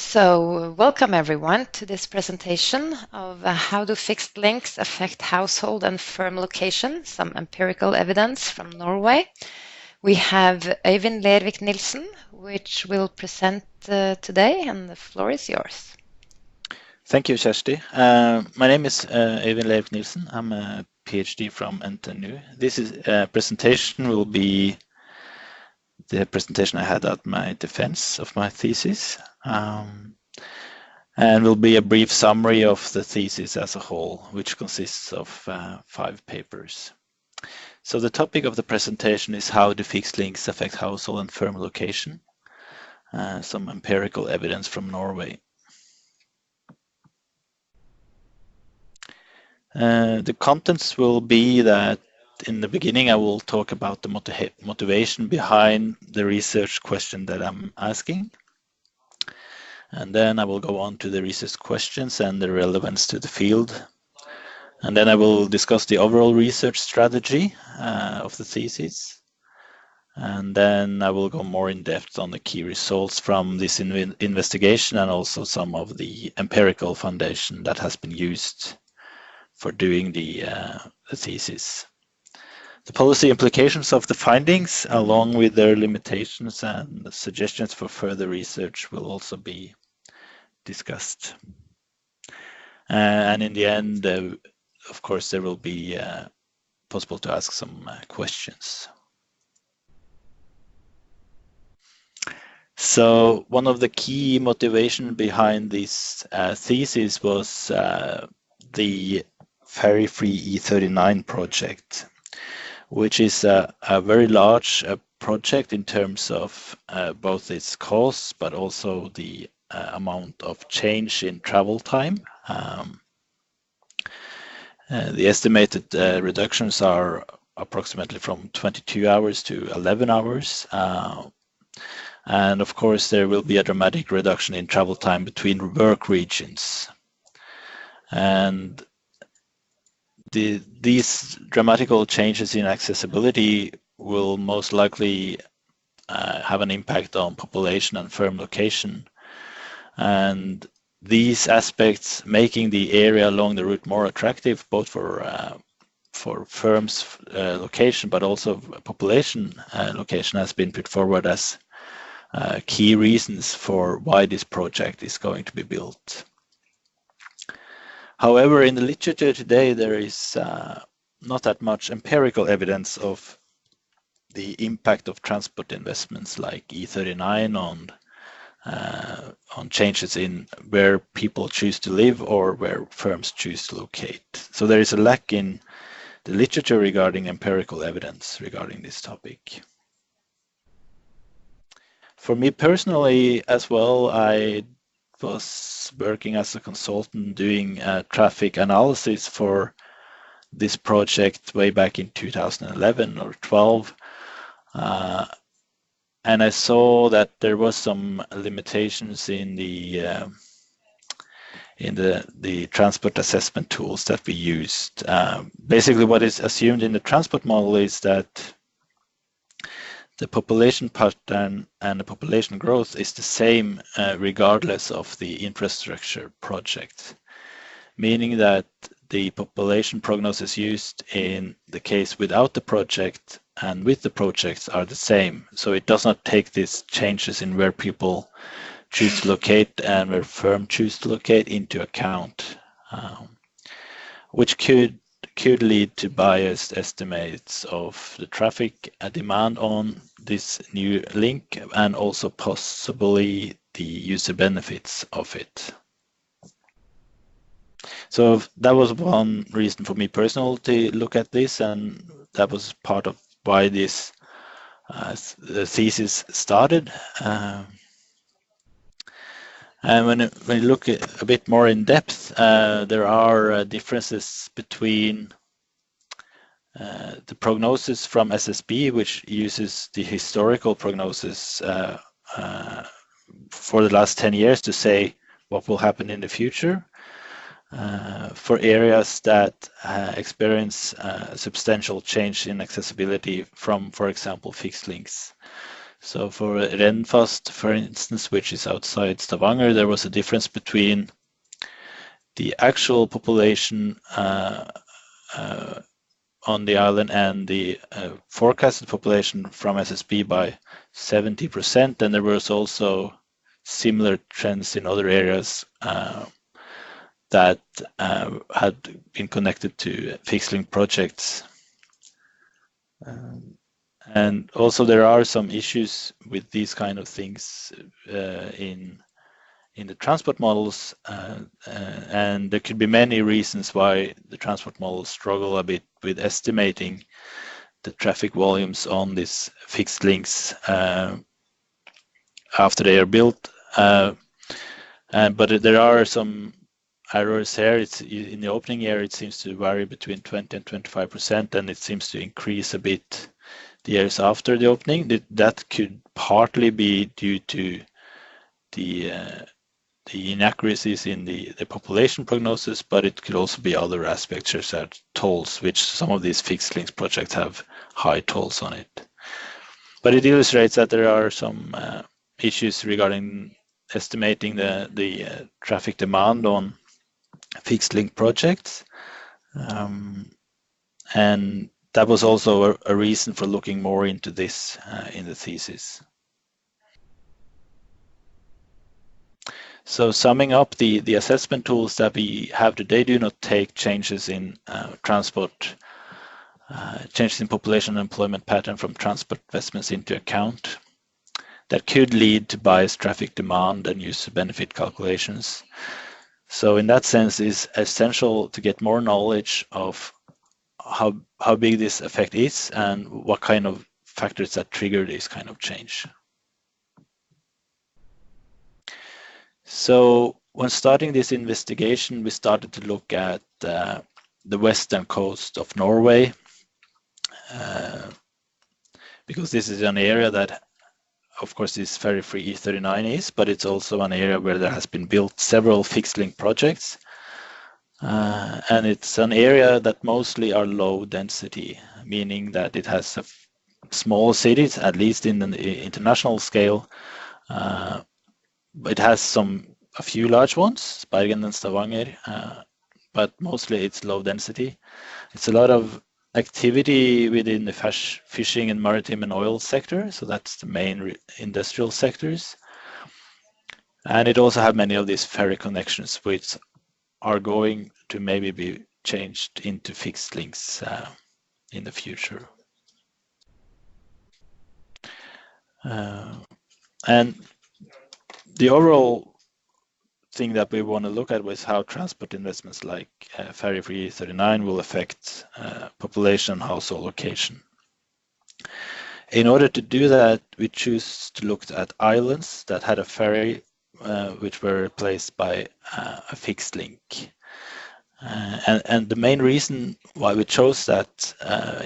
So, welcome everyone to this presentation of how do fixed links affect household and firm location, some empirical evidence from Norway. We have Øyvind Lervik Nilsen, which will present today, and the floor is yours. Thank you, Kjersti. My name is Øyvind Lervik Nilsen. I'm a PhD from NTNU. This presentation will be the presentation I had at my defense of my thesis, and will be a brief summary of the thesis as a whole, which consists of 5 papers. So the topic of the presentation is how do fixed links affect household and firm location, some empirical evidence from Norway. The contents will be that in the beginning I will talk about the motivation behind the research question that I'm asking. And then I will go on to the research questions and the relevance to the field. And then I will discuss the overall research strategy of the thesis. And then I will go more in depth on the key results from this investigation and also some of the empirical foundation that has been used for doing the thesis. The policy implications of the findings, along with their limitations and suggestions for further research, will also be discussed. And in the end, of course, there will be possible to ask some questions. So one of the key motivation behind this thesis was the ferry-free E39 project, which is a very large project in terms of both its costs, but also the amount of change in travel time. The estimated reductions are approximately from 22 hours to 11 hours. And of course, there will be a dramatic reduction in travel time between work regions. And these dramatical changes in accessibility will most likely have an impact on population and firm location. And these aspects making the area along the route more attractive, both for firms location, but also population location, has been put forward as key reasons for why this project is going to be built. However, in the literature today, there is not that much empirical evidence of the impact of transport investments like E39 on changes in where people choose to live or where firms choose to locate. So there is a lack in the literature regarding empirical evidence regarding this topic. For me personally as well, I was working as a consultant doing traffic analysis for this project way back in 2011 or 12. And I saw that there was some limitations in the transport assessment tools that we used. Basically, what is assumed in the transport model is that the population pattern and the population growth is the same regardless of the infrastructure project, meaning that the population prognosis used in the case without the project and with the projects are the same. So it does not take these changes in where people choose to locate and where firms choose to locate into account, which could lead to biased estimates of the traffic demand on this new link and also possibly the user benefits of it. So that was one reason for me personally to look at this, and that was part of why this the thesis started. And when you look a bit more in depth, there are differences between the prognosis from SSB, which uses the historical prognosis for the last 10 years to say what will happen in the future, for areas that experience substantial change in accessibility from, for example, fixed links. So for Rennfast, for instance, which is outside Stavanger, there was a difference between the actual population on the island and the forecasted population from SSB by 70%, and there was also similar trends in other areas that had been connected to fixed link projects. And also there are some issues with these kind of things in the transport models, and there could be many reasons why the transport models struggle a bit with estimating the traffic volumes on these fixed links after they are built. But there are some errors here. It's in the opening year, it seems to vary between 20 and 25%, and it seems to increase a bit the years after the opening. That could partly be due to the inaccuracies in the population prognosis, but it could also be other aspects such as tolls, which some of these fixed links projects have high tolls on it. But it illustrates that there are some issues regarding estimating the traffic demand on fixed link projects, and that was also a reason for looking more into this in the thesis. So summing up, the assessment tools that we have today do not take changes in transport, changes in population and employment pattern from transport investments into account. That could lead to biased traffic demand and user benefit calculations. So in that sense, it's essential to get more knowledge of how big this effect is and what kind of factors that trigger this kind of change. So when starting this investigation, we started to look at the western coast of Norway, because this is an area that, of course, this ferry-free E39 is, but it's also an area where there has been built several fixed link projects. And it's an area that mostly are low density, meaning that it has small cities, at least in the international scale. It has a few large ones, Bergen and Stavanger, but mostly it's low density. It's a lot of activity within the fishing and maritime and oil sector, so that's the main industrial sectors. And it also have many of these ferry connections, which are going to maybe be changed into fixed links in the future. And the overall thing that we want to look at was how transport investments like ferry-free E39 will affect population and household location. In order to do that, we choose to look at islands that had a ferry which were replaced by a fixed link. And the main reason why we chose that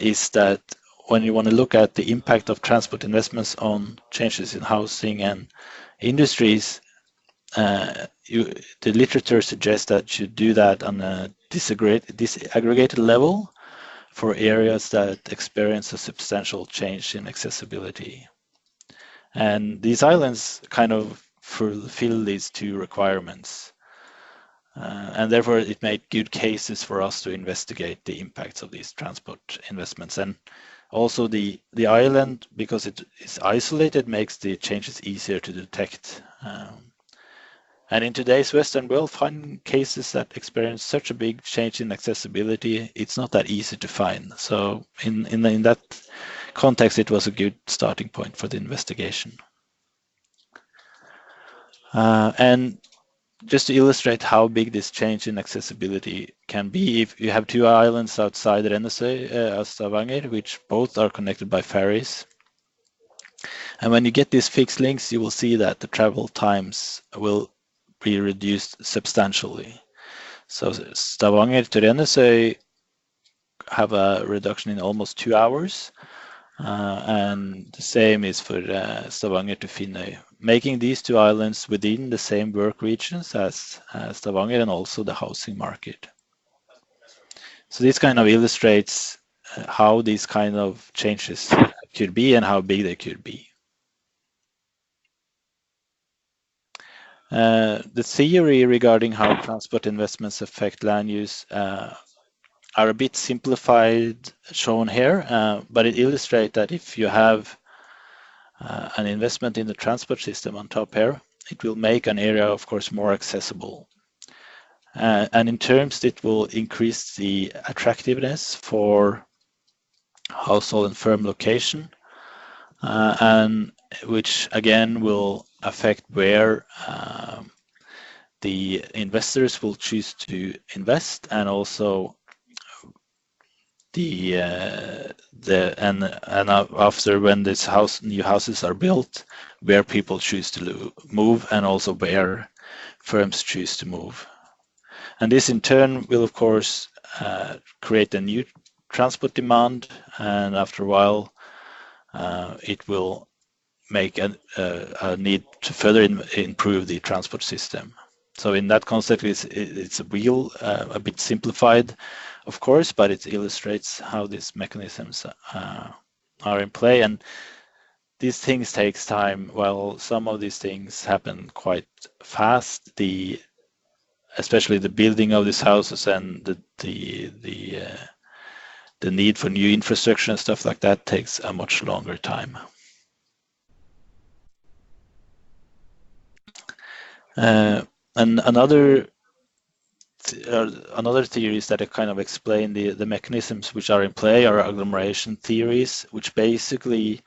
is that when you want to look at the impact of transport investments on changes in housing and industries, the literature suggests that you should do that on a disaggregated level for areas that experience a substantial change in accessibility. And these islands kind of fulfill these two requirements. And therefore, it made good cases for us to investigate the impacts of these transport investments. And also the island, because it is isolated, makes the changes easier to detect. And in today's Western world, finding cases that experience such a big change in accessibility, it's not that easy to find. So in that context, it was a good starting point for the investigation. And just to illustrate how big this change in accessibility can be, if you have two islands outside Rennesøy, Stavanger, which both are connected by ferries, and when you get these fixed links, you will see that the travel times will be reduced substantially. So Stavanger to Rennesøy have a reduction in almost 2 hours, and the same is for Stavanger to Finnøy, making these two islands within the same work regions as Stavanger and also the housing market. So this kind of illustrates how these kind of changes could be and how big they could be. The theory regarding how transport investments affect land use are a bit simplified, shown here, but it illustrates that if you have an investment in the transport system on top here, it will make an area, of course, more accessible. And in terms, it will increase the attractiveness for household and firm location, and which again will affect where the investors will choose to invest, and also after when this new houses are built, where people choose to move, and also where firms choose to move. And this in turn will of course create a new transport demand, and after a while it will make a need to further improve the transport system. So in that concept, it's a bit simplified, of course, but it illustrates how these mechanisms are in play. And these things takes time. While some of these things happen quite fast, especially the building of these houses and the need for new infrastructure and stuff like that takes a much longer time. And another theories that kind of explain the mechanisms which are in play are agglomeration theories, which basically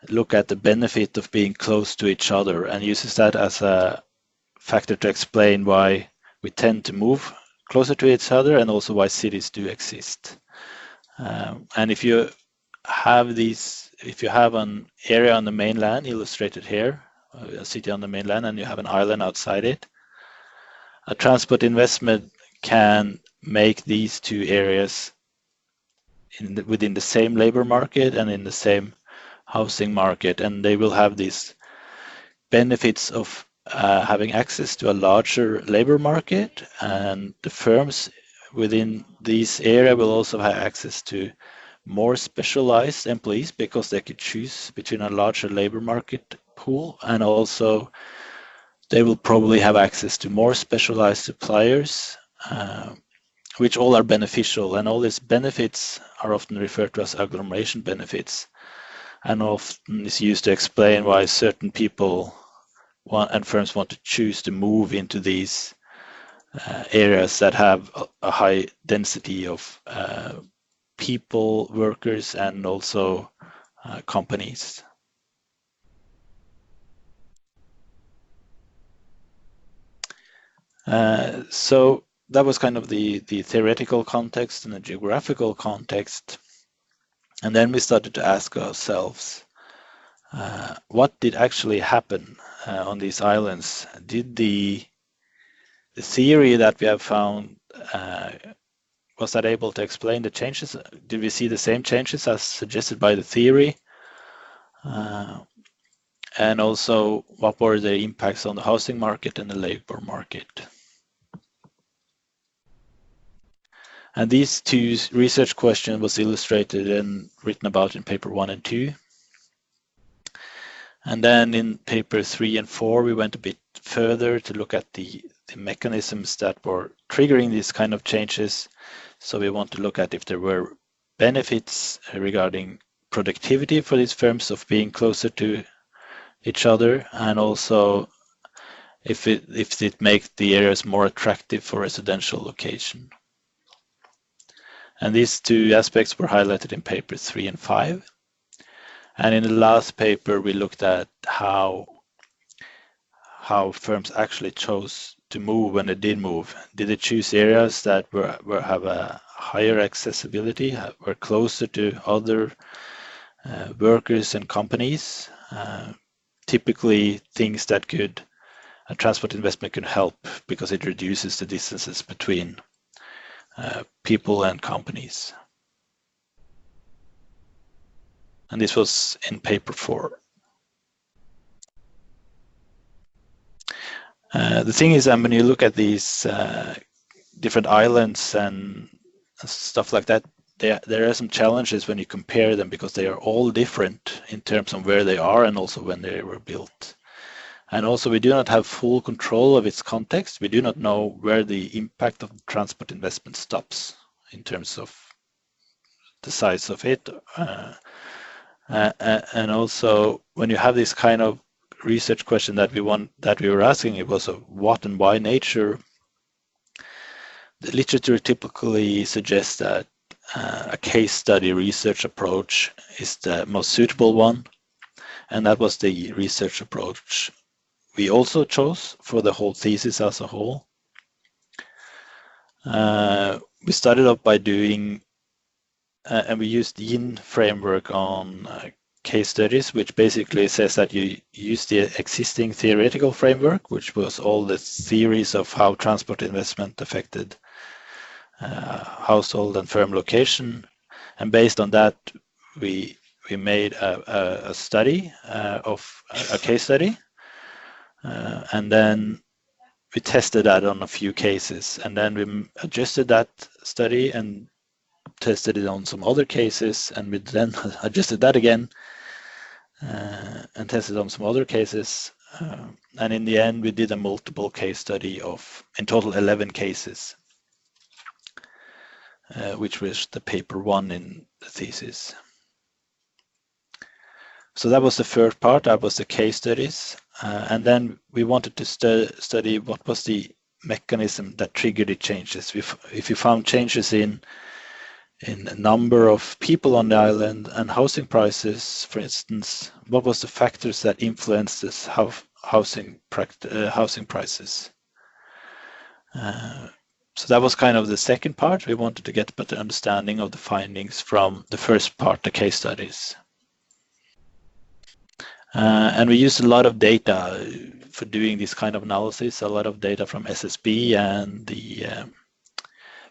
look at the benefit of being close to each other and uses that as a factor to explain why we tend to move closer to each other, and also why cities do exist. And if you have an area on the mainland illustrated here, a city on the mainland, and you have an island outside it, a transport investment can make these two areas within the same labor market and in the same housing market, and they will have these benefits of having access to a larger labor market, and the firms within this area will also have access to more specialized employees because they could choose between a larger labor market pool, and also they will probably have access to more specialized suppliers, which all are beneficial, and all these benefits are often referred to as agglomeration benefits, and often is used to explain why certain people and firms want to choose to move into these areas that have a high density of people, workers, and also companies. So that was kind of the theoretical context and the geographical context. And then we started to ask ourselves, what did actually happen on these islands? Did the theory that we have found, was that able to explain the changes? Did we see the same changes as suggested by the theory? And also, what were the impacts on the housing market and the labor market? And these two research questions was illustrated and written about in paper 1 and 2. And then in paper 3 and 4, we went a bit further to look at the mechanisms that were triggering these kind of changes. So we want to look at if there were benefits regarding productivity for these firms of being closer to each other, and also if it makes the areas more attractive for residential location. And these two aspects were highlighted in papers 3 and 5. And in the last paper, we looked at how firms actually chose to move when they did move. Did they choose areas that have a higher accessibility, were closer to other workers and companies? Typically, things that a transport investment can help because it reduces the distances between people and companies. And this was in paper 4. The thing is that when you look at these different islands and stuff like that, there are some challenges when you compare them, because they are all different in terms of where they are and also when they were built. And also we do not have full control of its context. We do not know where the impact of transport investment stops in terms of the size of it. And also when you have this kind of research question that we were asking, it was of what and why nature. The literature typically suggests that a case study research approach is the most suitable one, and that was the research approach we also chose for the whole thesis as a whole. We started off by doing, and we used the YIN framework on case studies, which basically says that you use the existing theoretical framework, which was all the theories of how transport investment affected household and firm location, and based on that we made a study of a case study, and then we tested that on a few cases, and then we adjusted that study and tested it on some other cases, and we then adjusted that again and tested on some other cases, and in the end we did a multiple case study of in total 11 cases, which was the paper 1 in the thesis. So that was the first part, that was the case studies. And then we wanted to study what was the mechanism that triggered the changes. If you found changes in a number of people on the island and housing prices, for instance, what was the factors that influenced this housing prices? So that was kind of the second part. We wanted to get a better understanding of the findings from the first part, the case studies. And we used a lot of data for doing this kind of analysis, a lot of data from SSB and the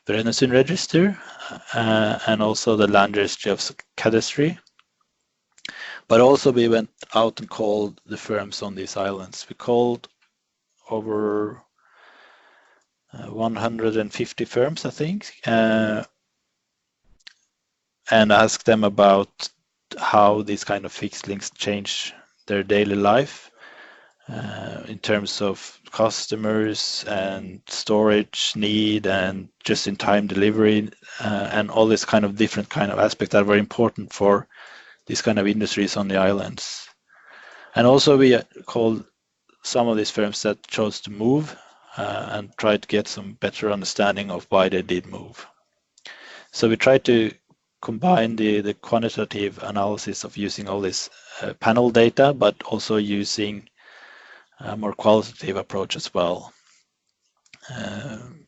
Brønnøysund Register, and also the Land Registry of Cadastry. But also we went out and called the firms on these islands. We called over 150 firms, I think, and asked them about how these kind of fixed links change their daily life in terms of customers and storage need and just-in-time delivery and all this kind of different kind of aspects that were important for these kind of industries on the islands. And also we called some of these firms that chose to move and tried to get some better understanding of why they did move. So we tried to combine the quantitative analysis of using all this panel data, but also using a more qualitative approach as well, and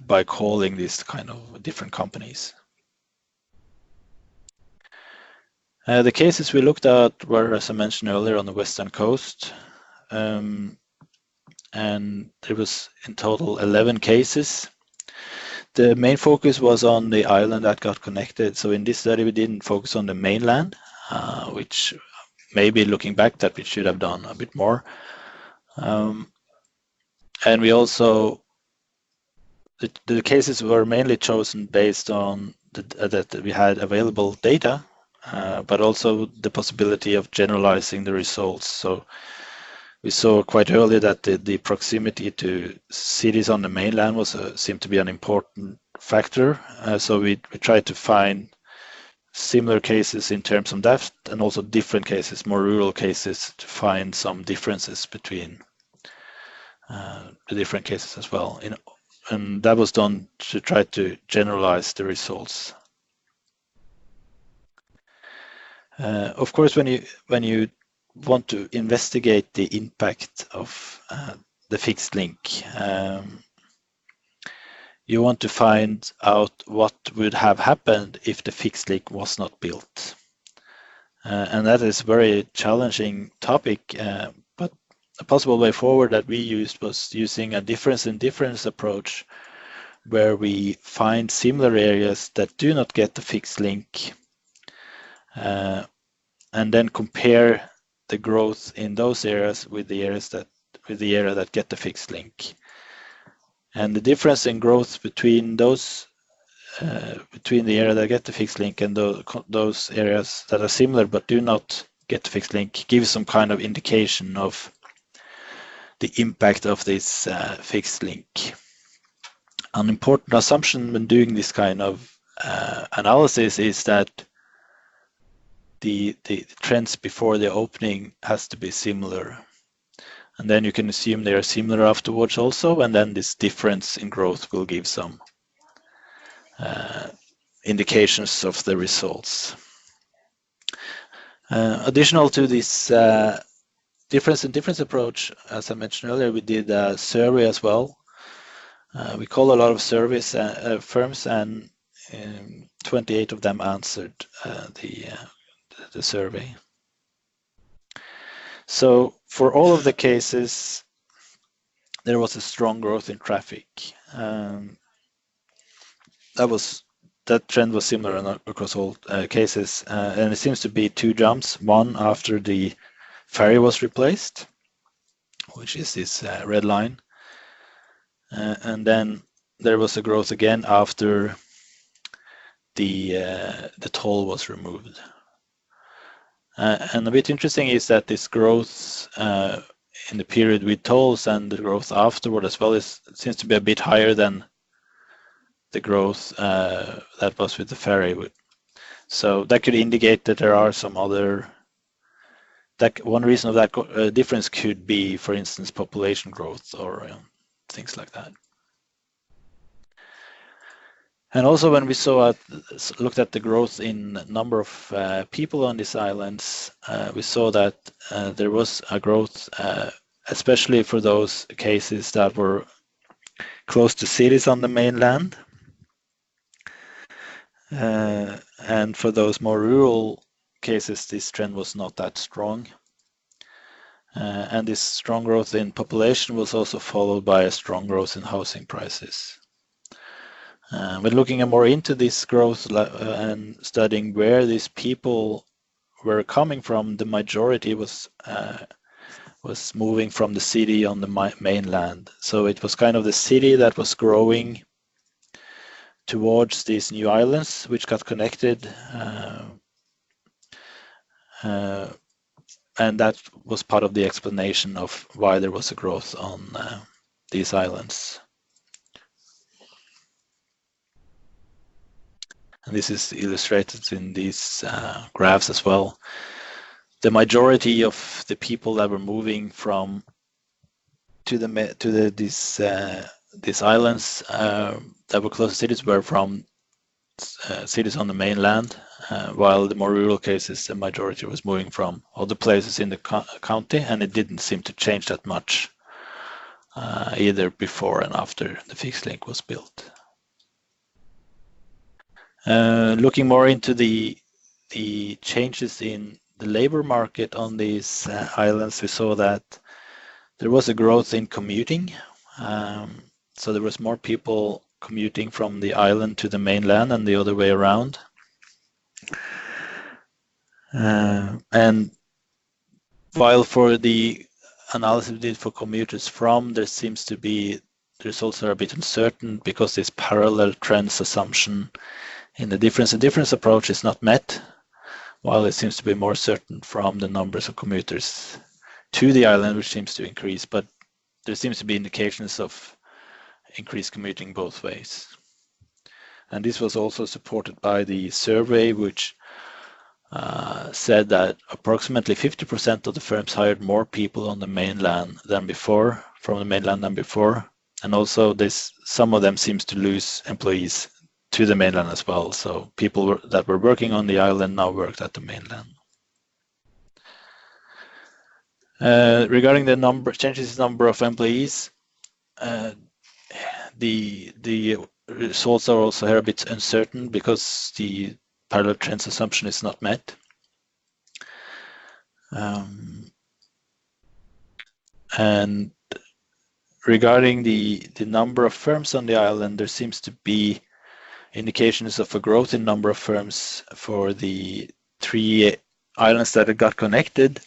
by calling these kind of different companies. The cases we looked at were, as I mentioned earlier, on the western coast, and there was in total 11 cases. The main focus was on the island that got connected. So in this study, we didn't focus on the mainland, which maybe looking back that we should have done a bit more. And we also, the cases were mainly chosen based on that we had available data, but also the possibility of generalizing the results. So we saw quite early that the proximity to cities on the mainland seemed to be an important factor. So we tried to find similar cases in terms of that, and also different cases, more rural cases, to find some differences between the different cases as well. And that was done to try to generalize the results. Of course, when you want to investigate the impact of the fixed link, you want to find out what would have happened if the fixed link was not built. And that is a very challenging topic, but a possible way forward that we used was using a difference in difference approach, where we find similar areas that do not get the fixed link, and then compare the growth in those areas with the area that get the fixed link. And the difference in growth between those between the area that get the fixed link and those areas that are similar but do not get the fixed link gives some kind of indication of the impact of this fixed link. An important assumption when doing this kind of analysis is that the trends before the opening has to be similar. And then you can assume they are similar afterwards also, and then this difference in growth will give some indications of the results. Additional to this difference in difference approach, as I mentioned earlier, we did a survey as well. We called a lot of surveys firms, and 28 of them answered the survey. So for all of the cases, there was a strong growth in traffic. That trend was similar across all cases, and it seems to be two jumps. One after the ferry was replaced, which is this red line, and then there was a growth again after the toll was removed. And a bit interesting is that this growth in the period with tolls and the growth afterward as well seems to be a bit higher than the growth that was with the ferry. So that could indicate that there are some other. One reason of that difference could be, for instance, population growth or things like that. And also, when we looked at the growth in number of people on these islands, we saw that there was a growth, especially for those cases that were close to cities on the mainland. And for those more rural cases, this trend was not that strong. And this strong growth in population was also followed by a strong growth in housing prices. But looking more into this growth and studying where these people were coming from, the majority was moving from the city on the mainland. So it was kind of the city that was growing towards these new islands, which got connected, and that was part of the explanation of why there was a growth on these islands. And this is illustrated in these graphs as well. The majority of the people that were moving from these islands that were close to cities were from cities on the mainland, while the more rural cases, the majority was moving from other places in the county, and it didn't seem to change that much either before and after the fixed link was built. Looking more into the changes in the labor market on these islands, we saw that there was a growth in commuting. So there was more people commuting from the island to the mainland and the other way around. And while for the analysis we did for commuters from, there seems to be, the results are a bit uncertain because this parallel trends assumption in the difference in difference approach is not met, while it seems to be more certain from the numbers of commuters to the island, which seems to increase, but there seems to be indications of increased commuting both ways. And this was also supported by the survey, which said that approximately 50% of the firms hired more people on the mainland than before, from the mainland than before. And also some of them seems to lose employees to the mainland as well. So people that were working on the island now worked at the mainland. Regarding the changes in number of employees, the results are also here a bit uncertain because the parallel trends assumption is not met. And regarding the number of firms on the island, there seems to be indications of a growth in number of firms for the 3 islands that got connected.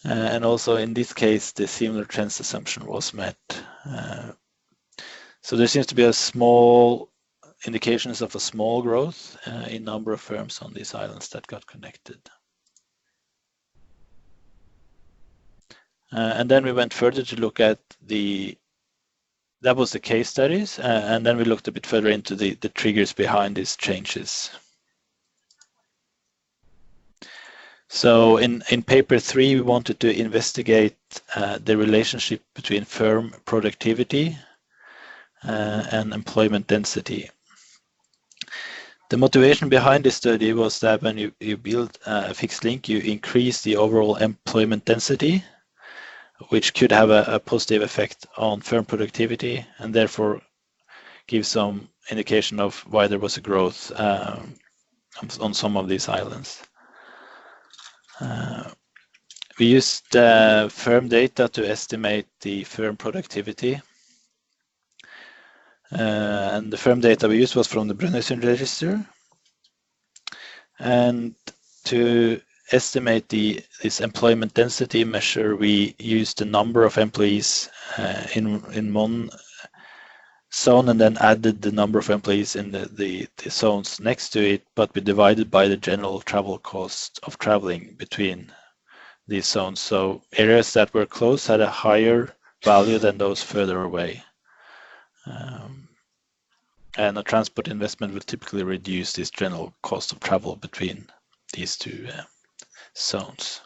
And also in this case, the similar trends assumption was met. So there seems to be a small indications of a small growth in number of firms on these islands that got connected. And then we went further to look at that was the case studies, and then we looked a bit further into the triggers behind these changes. So in paper 3, we wanted to investigate the relationship between firm productivity and employment density. The motivation behind this study was that when you build a fixed link, you increase the overall employment density, which could have a positive effect on firm productivity and therefore give some indication of why there was a growth on some of these islands. We used firm data to estimate the firm productivity. And the firm data we used was from the Brønnøysund register. And to estimate this employment density measure, we used the number of employees in one zone and then added the number of employees in the zones next to it, but we divided by the general travel cost of traveling between these zones. So areas that were close had a higher value than those further away. And a transport investment will typically reduce this general cost of travel between these two zones.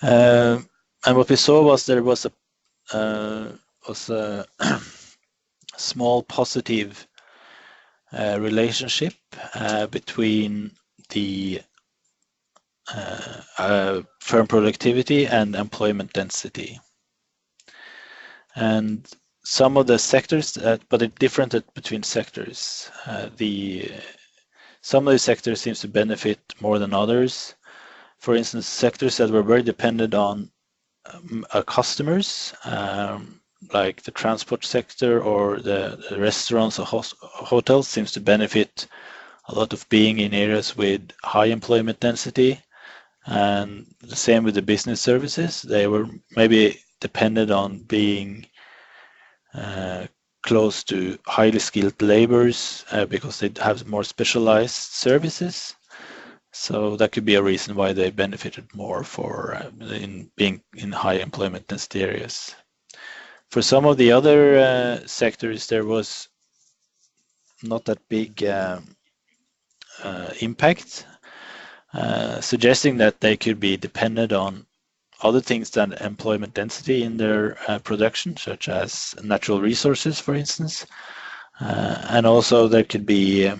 And what we saw was there was a small positive relationship between the firm productivity and employment density. And some of the sectors, but it differed between sectors. Some of the sectors seems to benefit more than others. For instance, sectors that were very dependent on customers, like the transport sector or the restaurants or hotels, seems to benefit a lot of being in areas with high employment density. And the same with the business services. They were maybe dependent on being close to highly skilled laborers because they have more specialized services. So that could be a reason why they benefited more in being in high employment density areas. For some of the other sectors, there was not that big impact, suggesting that they could be dependent on other things than employment density in their production, such as natural resources, for instance. And also there could be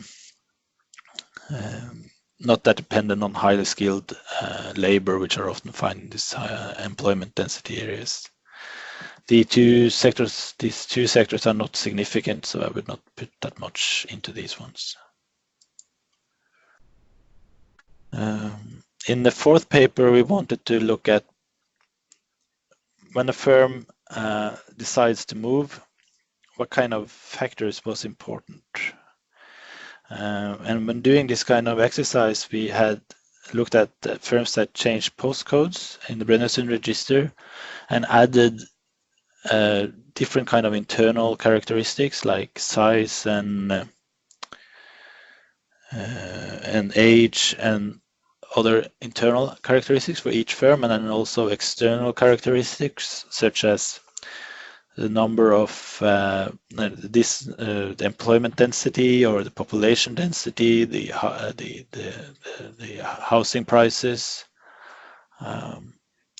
not that dependent on highly skilled labor, which are often found in these employment density areas. These two sectors are not significant, so I would not put that much into these ones. In the fourth paper, we wanted to look at when a firm decides to move, what kind of factors was important. And when doing this kind of exercise, we had looked at the firms that changed postcodes in the Brønnøysund register and added different kind of internal characteristics like size and age and other internal characteristics for each firm, and then also external characteristics such as the number of the employment density or the population density, the housing prices,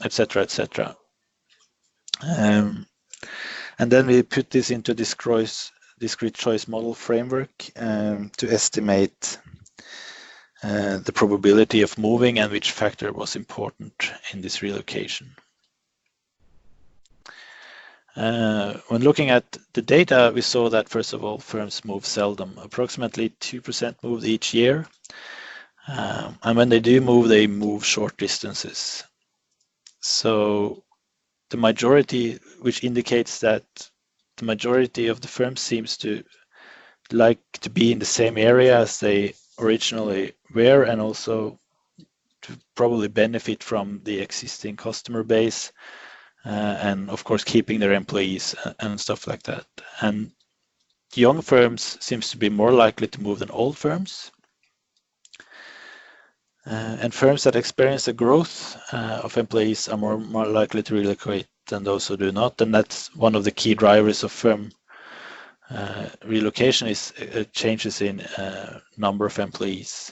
etc., etc. And then we put this into discrete choice model framework to estimate the probability of moving and which factor was important in this relocation. When looking at the data, we saw that, first of all, firms move seldom. Approximately 2% moved each year. And when they do they move short distances. So the majority, which indicates that the majority of the firms seems to like to be in the same area as they originally were, and also to probably benefit from the existing customer base, and of course keeping their employees and stuff like that. And young firms seems to be more likely to move than old firms. And firms that experience a growth of employees are more likely to relocate than those who do not. And that's one of the key drivers of firm relocation is changes in number of employees.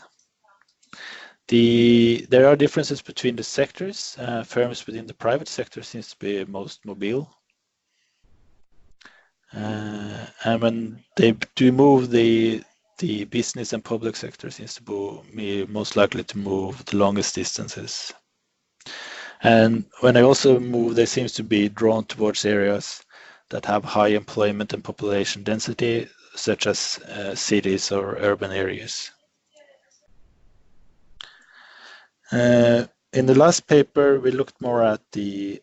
There are differences between the sectors. Firms within the private sector seems to be most mobile. And when they do move, the business and public sector seems to be most likely to move the longest distances. And when they also move, they seem to be drawn towards areas that have high employment and population density, such as cities or urban areas. In the last paper, we looked more at the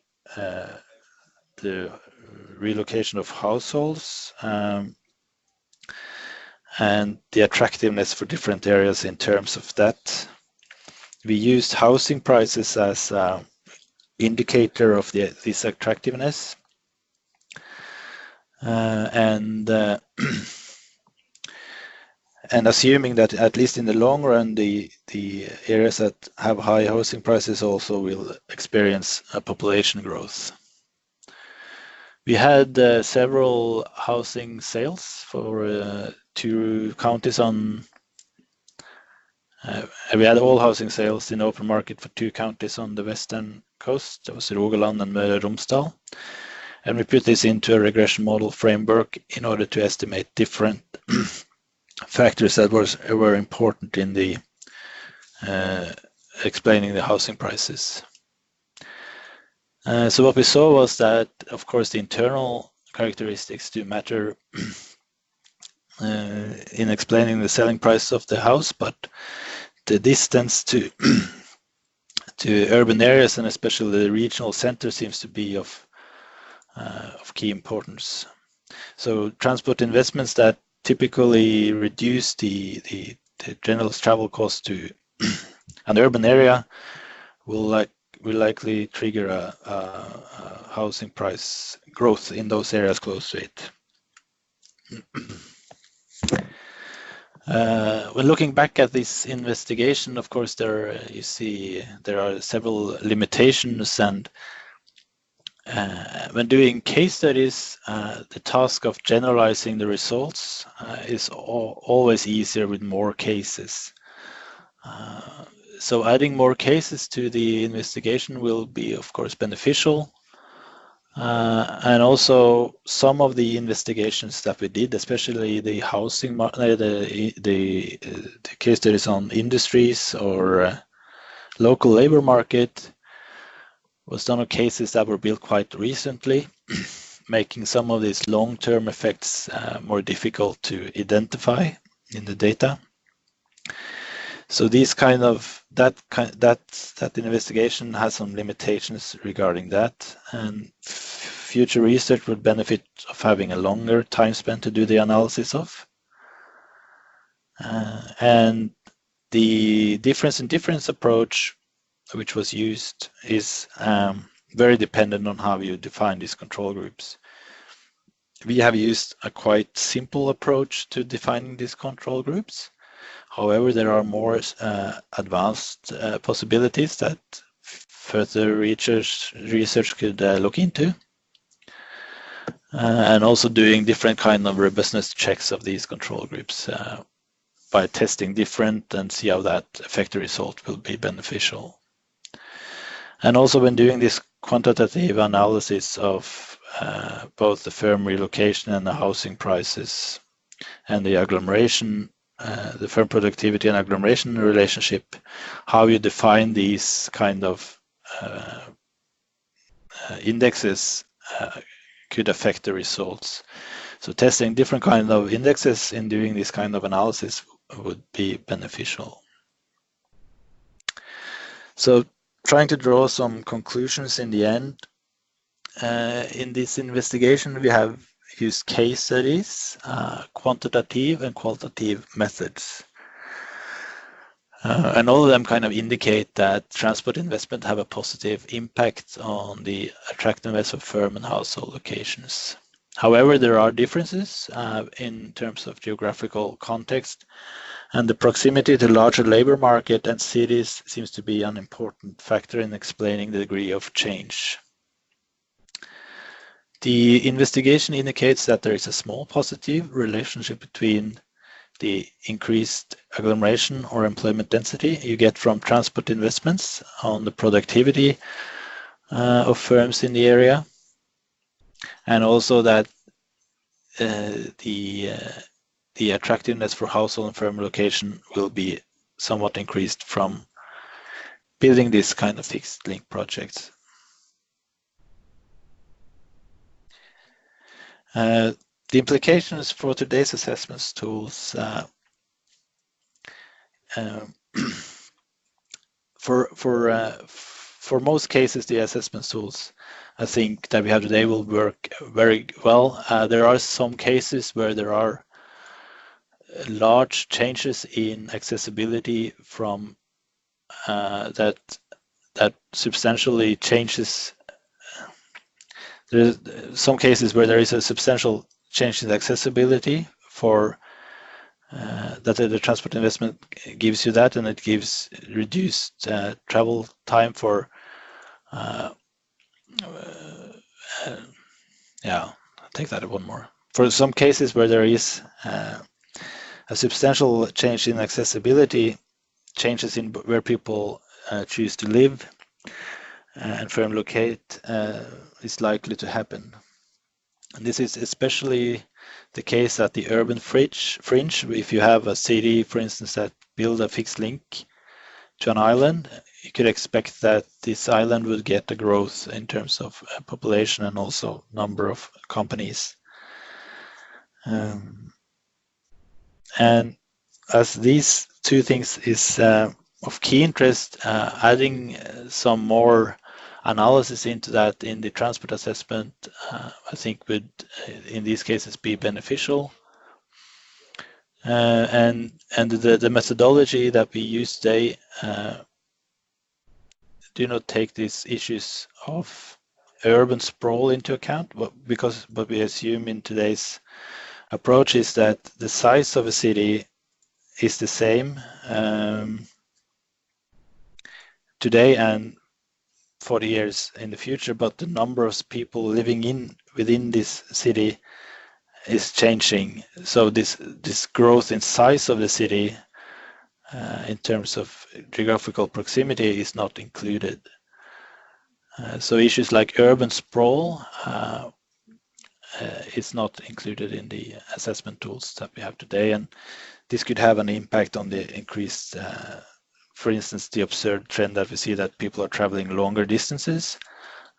relocation of households and the attractiveness for different areas in terms of that. We used housing prices as an indicator of this attractiveness. And assuming that at least in the long run, the areas that have high housing prices also will experience a population growth. We had several housing sales for 2 counties on. We had all housing sales in open market for 2 counties on the western coast. That was Rogaland and Møre og Romsdal. And we put this into a regression model framework in order to estimate different factors that were important in the explaining the housing prices. So what we saw was that, of course, the internal characteristics do matter in explaining the selling price of the house, but the distance to urban areas and especially the regional center seems to be of key importance. So transport investments that typically reduce the general travel cost to an urban area will likely trigger a housing price growth in those areas close to it. When looking back at this investigation, of course, you see there are several limitations, and when doing case studies, the task of generalizing the results is always easier with more cases. So adding more cases to the investigation will be, of course, beneficial. And also some of the investigations that we did, especially the housing, the case studies on industries or local labor market, was done on cases that were built quite recently, making some of these long-term effects more difficult to identify in the data. So these that investigation has some limitations regarding that, and future research would benefit of having a longer time spent to do the analysis of. And the difference approach which was used is very dependent on how you define these control groups. We have used a quite simple approach to defining these control groups. However, there are more advanced possibilities that further research could look into. And also doing different kind of robustness checks of these control groups by testing different and see how that affect the result will be beneficial. And also when doing this quantitative analysis of both the firm relocation and the housing prices and the agglomeration, the firm productivity and agglomeration relationship, how you define these kind of indexes could affect the results. So testing different kind of indexes in doing this kind of analysis would be beneficial. So trying to draw some conclusions in the end. In this investigation, we have used case studies, quantitative and qualitative methods. And all of them kind of indicate that transport investment have a positive impact on the attractiveness of firm and household locations. However, there are differences in terms of geographical context And the proximity to larger labor market and cities seems to be an important factor in explaining the degree of change. The investigation indicates that there is a small positive relationship between the increased agglomeration or employment density you get from transport investments on the productivity of firms in the area, and also that the attractiveness for household and firm relocation will be somewhat increased from building this kind of fixed link projects. The implications for today's assessments tools for most cases, the assessment tools I think that we have today will work very well. There are some cases where there are large changes in accessibility from that substantially changes. There's some cases where there is a substantial change in accessibility for that the transport investment gives you that, and it gives reduced travel time for yeah, I'll take that one more. For some cases where there is a substantial change in accessibility, changes in where people choose to live and firm locate is likely to happen. And this is especially the case at the urban fringe. If you have a city, for instance, that build a fixed link to an island, you could expect that this island would get a growth in terms of population and also number of companies. And as these two things is of key interest, adding some more analysis into that in the transport assessment, I think would, in these cases, be beneficial. And the methodology that we use today do not take these issues of urban sprawl into account, because what we assume in today's approach is that the size of a city is the same today and 40 years in the future, but the number of people living within this city is changing. So this growth in size of the city in terms of geographical proximity is not included. So issues like urban sprawl is not included in the assessment tools that we have today, and this could have an impact on the increased, for instance, the observed trend that we see that people are traveling longer distances.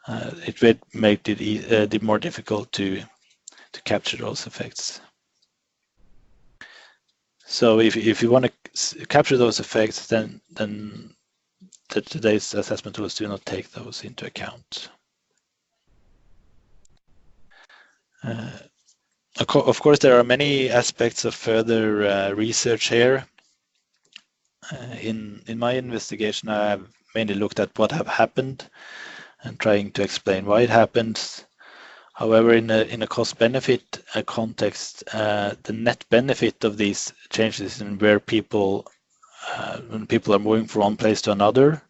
It would make it more difficult to capture those effects. So if you want to capture those effects, then today's assessment tools do not take those into account. Of course, there are many aspects of further research here. In my investigation, I have mainly looked at what have happened and trying to explain why it happened. However, in a cost-benefit context, the net benefit of these changes in where people, when people are moving from one place to another,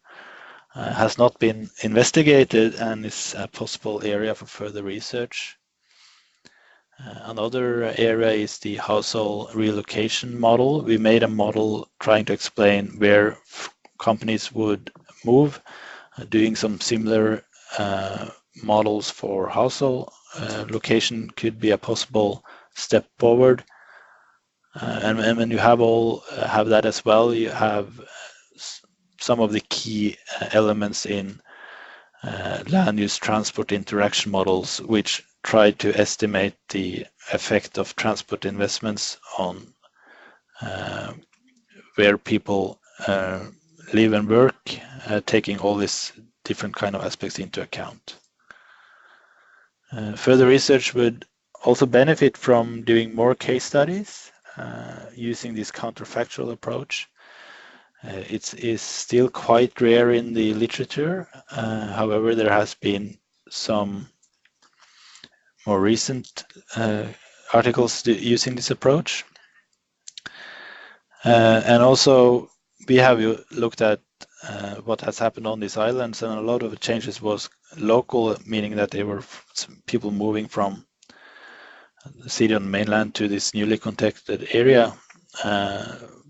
has not been investigated and is a possible area for further research. Another area is the household relocation model. We made a model trying to explain where companies would move, doing some similar models for household location could be a possible step forward. And when you have that as well, you have some of the key elements in land use transport interaction models, which try to estimate the effect of transport investments on where people live and work, taking all these different kind of aspects into account. Further research would also benefit from doing more case studies using this counterfactual approach. It is still quite rare in the literature. However, there has been some more recent articles using this approach. And also we have looked at what has happened on these islands, and a lot of the changes was local, meaning that they were people moving from the city on the mainland to this newly contacted area.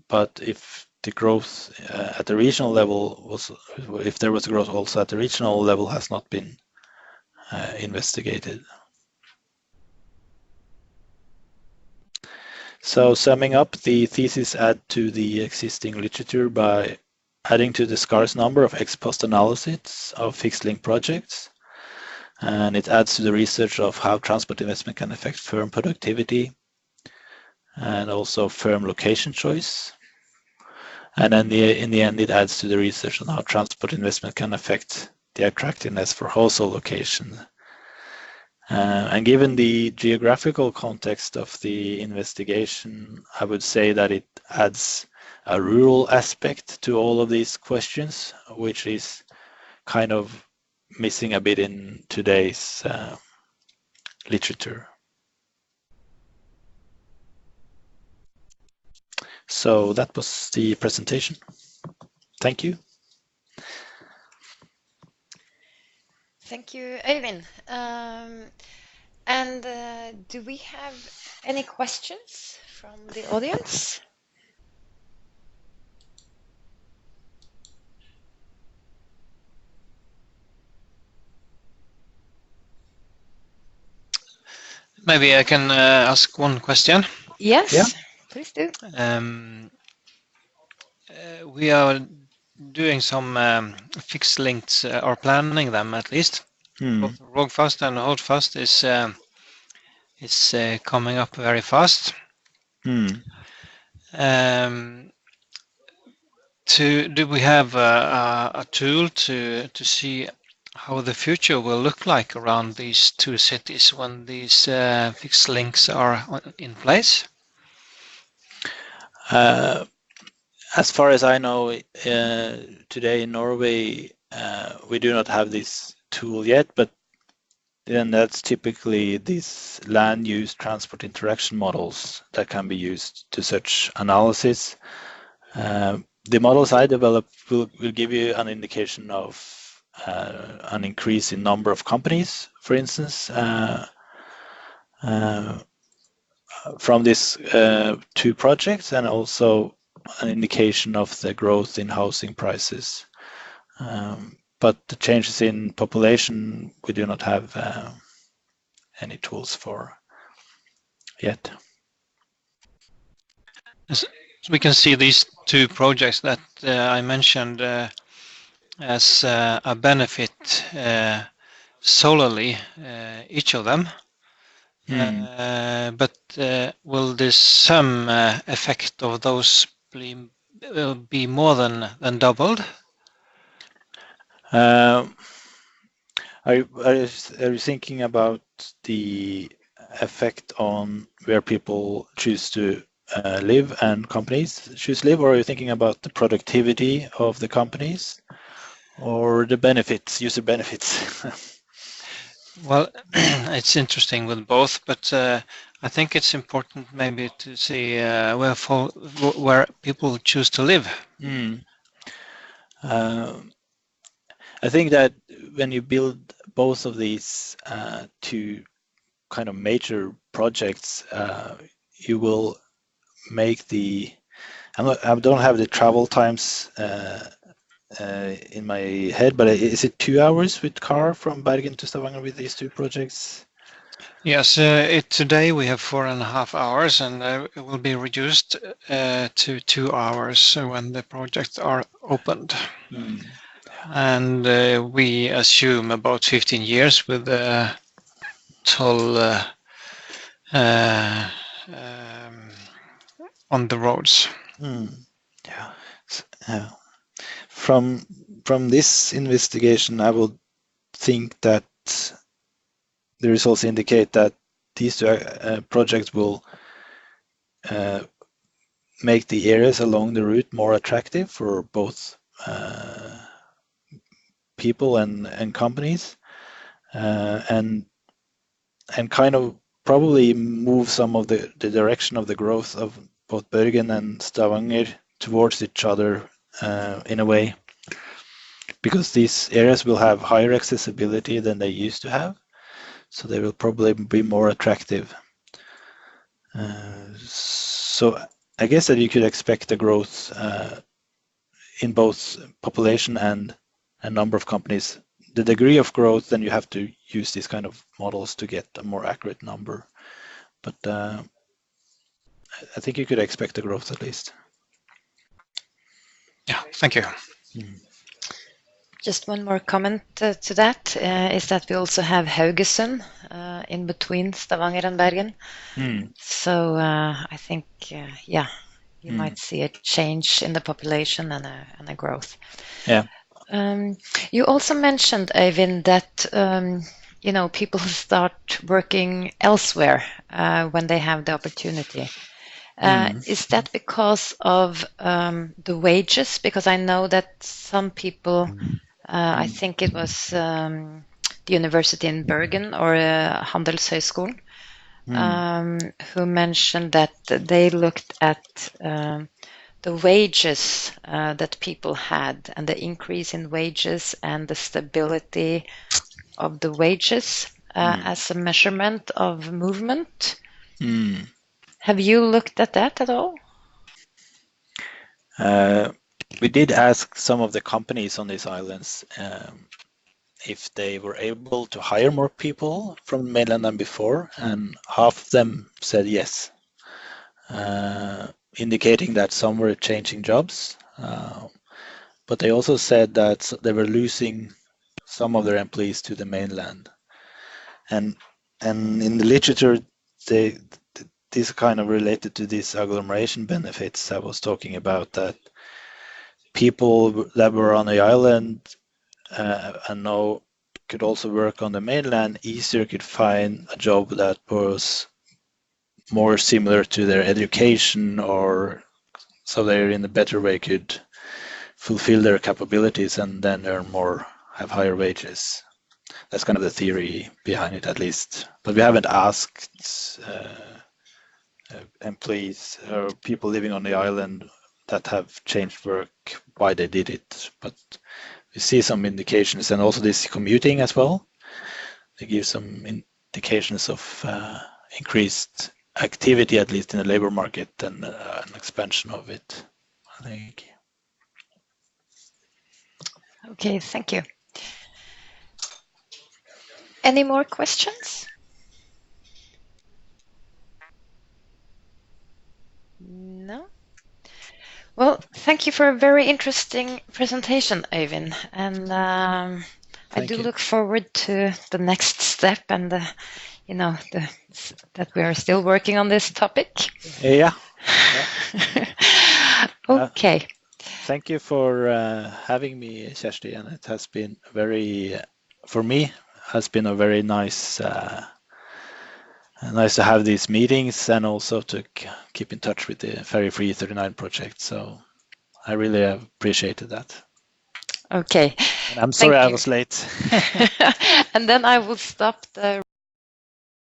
But if the growth at the regional level was, if there was growth also at the regional level, has not been investigated. So summing up, the thesis add to the existing literature by adding to the scarce number of ex post analyses of fixed link projects. And it adds to the research of how transport investment can affect firm productivity and also firm location choice. And then in the end, it adds to the research on how transport investment can affect the attractiveness for household location. And given the geographical context of the investigation, I would say that it adds a rural aspect to all of these questions, which is kind of missing a bit in today's literature. So that was the presentation. Thank you. Thank you, Øyvind. And do we have any questions from the audience? Maybe I can ask one question. Yes, Yeah. please do. We are doing some fixed links, or planning them at least. Both Rogfast and Holdfast is coming up very fast. Do we have a tool to see how the future will look like around these two cities when these fixed links are in place? As far as I know, today in Norway, we do not have this tool yet, but then that's typically these land use transport interaction models that can be used to such analysis. The models I developed will give you an indication of an increase in number of companies, for instance, from these two projects, and also an indication of the growth in housing prices. But the changes in population, we do not have any tools for yet. So we can see these two projects that I mentioned as a benefit solely, each of them. But will the sum effect of those be more than doubled? Are you thinking about the effect on where people choose to live and companies choose to live, or are you thinking about the productivity of the companies, or the benefits, user benefits? Well, it's interesting with both, but I think it's important maybe to see where people choose to live. I think that when you build both of these two kind of major projects, you will make the, I don't have the travel times in my head, but is it 2 hours with car from Bergen to Stavanger with these two projects? Yes, today we have 4.5 hours, and it will be reduced to 2 hours when the projects are opened. And we assume about 15 years with the toll on the roads. Yeah. From this investigation, I would think that the results indicate that these two projects will make the areas along the route more attractive for both people and companies, and kind of probably move some of the direction of the growth of both Bergen and Stavanger towards each other in a way, because these areas will have higher accessibility than they used to have, so they will probably be more attractive. So I guess that you could expect a growth in both population and a number of companies. The degree of growth, then you have to use these kind of models to get a more accurate number. But I think you could expect a growth at least. Yeah, thank you. Just one more comment to that is that we also have Haugesund in between Stavanger and Bergen. So I think, yeah, you might see a change in the population and a growth. Yeah. You also mentioned, Øyvind, that people start working elsewhere when they have the opportunity. Is that because of the wages? Because I know that some people, I think it was the university in Bergen or Handelshøyskolen, who mentioned that they looked at the wages that people had and the increase in wages and the stability of the wages as a measurement of movement. Have you looked at that at all? We did ask some of the companies on these islands if they were able to hire more people from the mainland than before, and half of them said yes, indicating that some were changing jobs. But they also said that they were losing some of their employees to the mainland. And in the literature, this kind of related to these agglomeration benefits I was talking about, that people that were on the island and now could also work on the mainland easier could find a job that was more similar to their education, or so they in a better way could fulfill their capabilities and then earn more, have higher wages. That's kind of the theory behind it, at least. But we haven't asked employees or people living on the island that have changed work why they did it. But we see some indications, and also this commuting as well. They give some indications of increased activity, at least in the labor market, and an expansion of it, I think. Okay, thank you. Any more questions? No? Well, thank you for a very interesting presentation, Øyvind. And I do look forward to the next step and that we are still working on this topic. Yeah. Okay. Thank you for having me, Kjersti, and it has been for me, has been a very nice to have these meetings and also to keep in touch with the Ferry Free 39 project. So I really have appreciated that. Okay. And I'm sorry I was late. And then I will stop the